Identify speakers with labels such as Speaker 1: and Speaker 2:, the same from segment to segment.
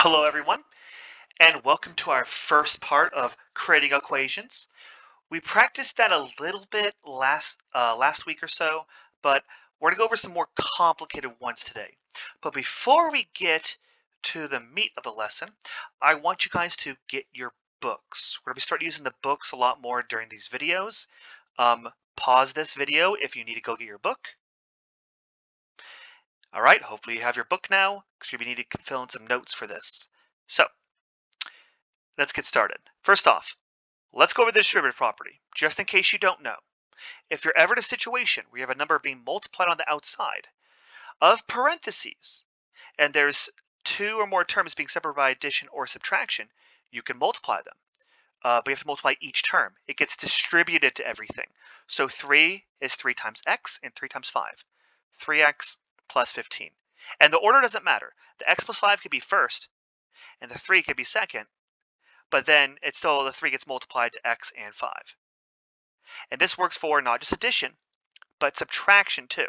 Speaker 1: Hello everyone, and welcome to our first part of creating equations. We practiced that a little bit last week or so, but we're going to go over some more complicated ones today. But before we get to the meat of the lesson, I want you guys to get your books. We're going to start using the books a lot more during these videos. Pause this video if you need to go get your book. All right, hopefully you have your book now, because you're going to need to fill in some notes for this. So, let's get started. First off, let's go over the distributive property, just in case you don't know. If you're ever in a situation where you have a number being multiplied on the outside of parentheses, and there's two or more terms being separated by addition or subtraction, you can multiply them. But you have to multiply each term. It gets distributed to everything. So 3 is 3 times x and 3 times 5. 3x plus 15. And the order doesn't matter. The x plus 5 could be first, and the 3 could be second, but then it's still the 3 gets multiplied to x and 5. And this works for not just addition, but subtraction too.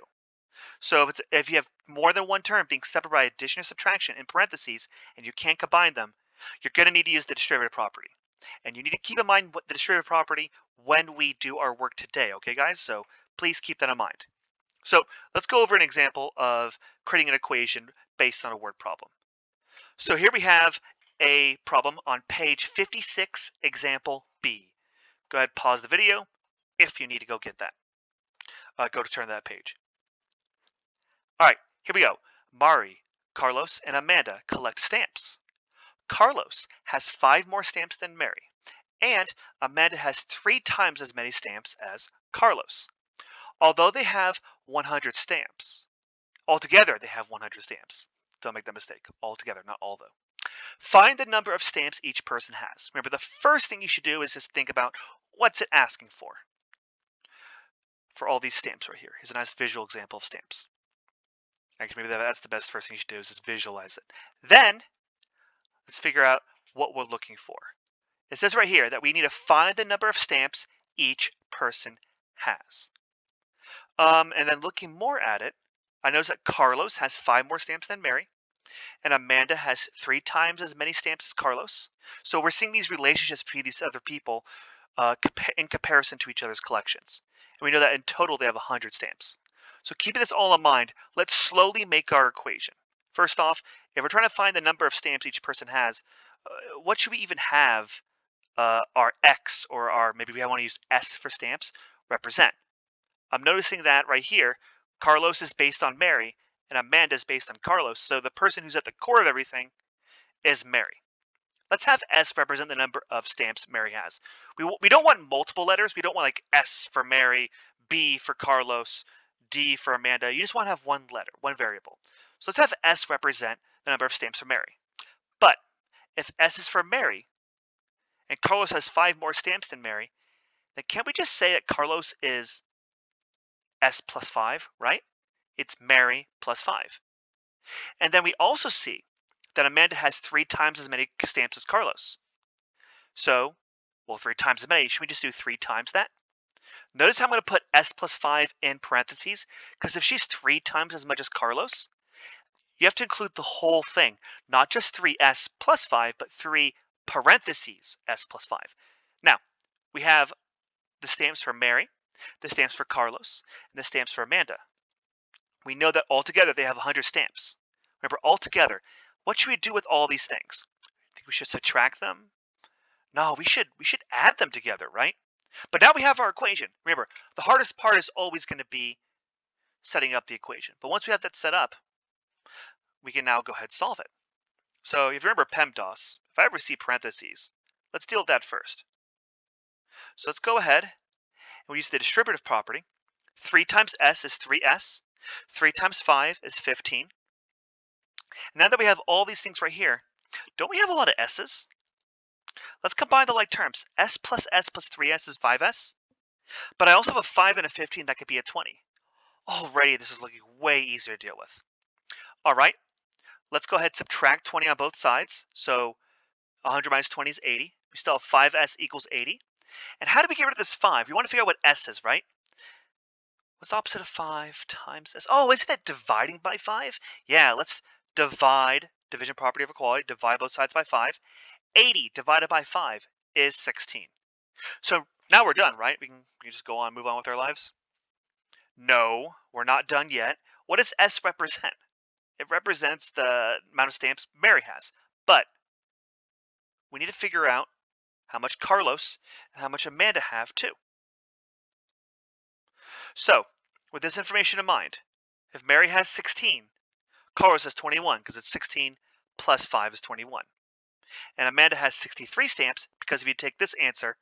Speaker 1: So if you have more than one term being separated by addition or subtraction in parentheses, and you can't combine them, you're going to need to use the distributive property. And you need to keep in mind what the distributive property when we do our work today, okay guys? So please keep that in mind. So let's go over an example of creating an equation based on a word problem. So here we have a problem on page 56, example B. Go ahead, pause the video if you need to go get that. Go to turn that page. All right, here we go. Mari, Carlos, and Amanda collect stamps. Carlos has 5 more stamps than Mary, and Amanda has 3 times as many stamps as Carlos. Although they have 100 stamps. Altogether, they have 100 stamps. Don't make that mistake. Altogether, not all though. Find the number of stamps each person has. Remember, the first thing you should do is just think about what's it asking for all these stamps right here. Here's a nice visual example of stamps. Actually, maybe that's the best first thing you should do is just visualize it. Then, let's figure out what we're looking for. It says right here that we need to find the number of stamps each person has. And then looking more at it, I notice that Carlos has 5 more stamps than Mary, and Amanda has 3 times as many stamps as Carlos. So we're seeing these relationships between these other people in comparison to each other's collections. And we know that in total they have 100 stamps. So keeping this all in mind, let's slowly make our equation. First off, if we're trying to find the number of stamps each person has, what should we even have our x, or our, maybe we want to use s for stamps, represent? I'm noticing that right here, Carlos is based on Mary, and Amanda is based on Carlos. So the person who's at the core of everything is Mary. Let's have S represent the number of stamps Mary has. We don't want multiple letters. We don't want like S for Mary, B for Carlos, D for Amanda. You just want to have one letter, one variable. So let's have S represent the number of stamps for Mary. But if S is for Mary, and Carlos has 5 more stamps than Mary, then can't we just say that Carlos is S plus 5, right? It's Mary plus 5. And then we also see that Amanda has 3 times as many stamps as Carlos. So, well, 3 times as many. Should we just do 3 times that? Notice how I'm going to put S plus 5 in parentheses, because if she's 3 times as much as Carlos, you have to include the whole thing, not just 3S plus 5, but 3 parentheses S plus 5. Now, we have the stamps for Mary, the stamps for Carlos, and the stamps for Amanda. We know that altogether they have 100 stamps. Remember, altogether, what should we do with all these things? Think we should subtract them? No, we should add them together, right? But now we have our equation. Remember, the hardest part is always going to be setting up the equation. But once we have that set up, we can now go ahead and solve it. So if you remember PEMDAS, if I ever see parentheses, let's deal with that first. So let's go ahead and we use the distributive property. 3 times S is 3S. 3 times 5 is 15. Now that we have all these things right here, don't we have a lot of S's? Let's combine the like terms. S plus 3S is 5S. But I also have a 5 and a 15 that could be a 20. Already, this is looking way easier to deal with. All right, let's go ahead and subtract 20 on both sides. So 100 minus 20 is 80. We still have 5S equals 80. And how do we get rid of this 5? We want to figure out what S is, right? What's the opposite of 5 times S? Oh, isn't it dividing by 5? Yeah, let's divide division property of equality, divide both sides by 5. 80 divided by 5 is 16. So now we're done, right? We can just go on, move on with our lives? No, we're not done yet. What does S represent? It represents the amount of stamps Mary has. But we need to figure out how much Carlos and how much Amanda have too. So, with this information in mind, if Mary has 16, Carlos has 21 because it's 16 plus 5 is 21. And Amanda has 63 stamps because if you take this answer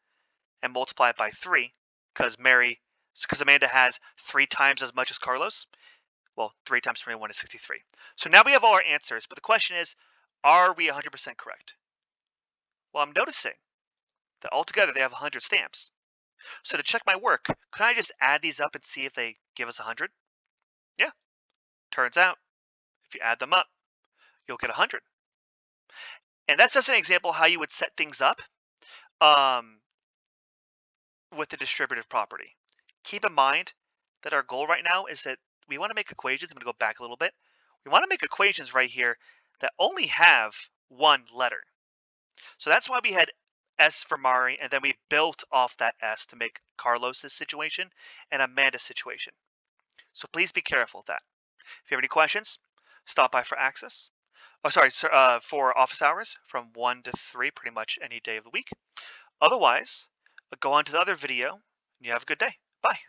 Speaker 1: and multiply it by 3, because Amanda has 3 times as much as Carlos, well, 3 times 21 is 63. So now we have all our answers, but the question is, are we 100% correct? Well, I'm noticing that altogether they have 100 stamps. So to check my work, could I just add these up and see if they give us 100? Yeah. Turns out, if you add them up, you'll get 100. And that's just an example how you would set things up with the distributive property. Keep in mind that our goal right now is that we want to make equations. I'm going to go back a little bit. We want to make equations right here that only have one letter. So that's why we had S for Mari, and then we built off that S to make Carlos's situation and Amanda's situation. So please be careful with that. If you have any questions, stop by for access. For office hours from 1 to 3, pretty much any day of the week. Otherwise, go on to the other video, and you have a good day. Bye.